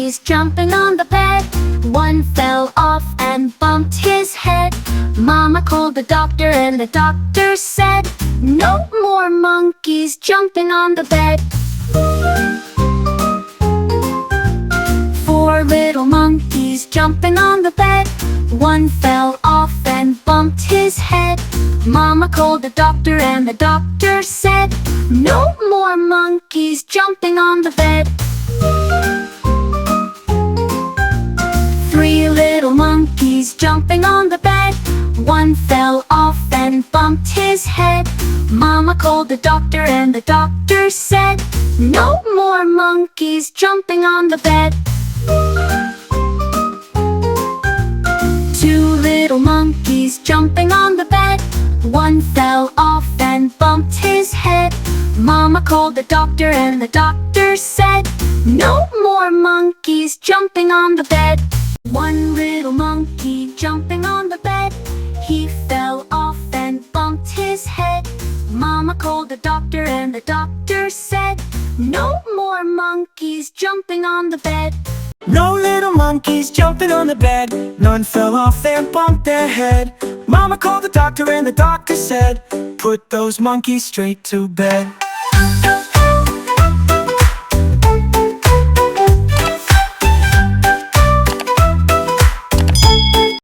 monkeys jumping on the bed. One fell off and bumped his head. Mama called the doctor and the doctor said, "No more monkeys jumping on the bed." Four little monkeys jumping on the bed. One fell off and bumped his head. Mama called the doctor and the doctor said, "No more monkeys jumping on the bed." Three little monkeys jumping on the bed. One fell off and bumped his head. Mama called the doctor and the doctor said, "No more monkeys jumping on the bed." Two little monkeys jumping on the bed. One fell off and bumped his head. Mama called the doctor and the doctor said, "No more monkeys jumping on the bed." One little monkey jumping on the bed. He fell off and bumped his head. Mama called the doctor and the doctor said, "No more monkeys jumping on the bed." No little monkeys jumping on the bed. None fell off and bumped their head. Mama called the doctor and the doctor said, "Put those monkeys straight to bed."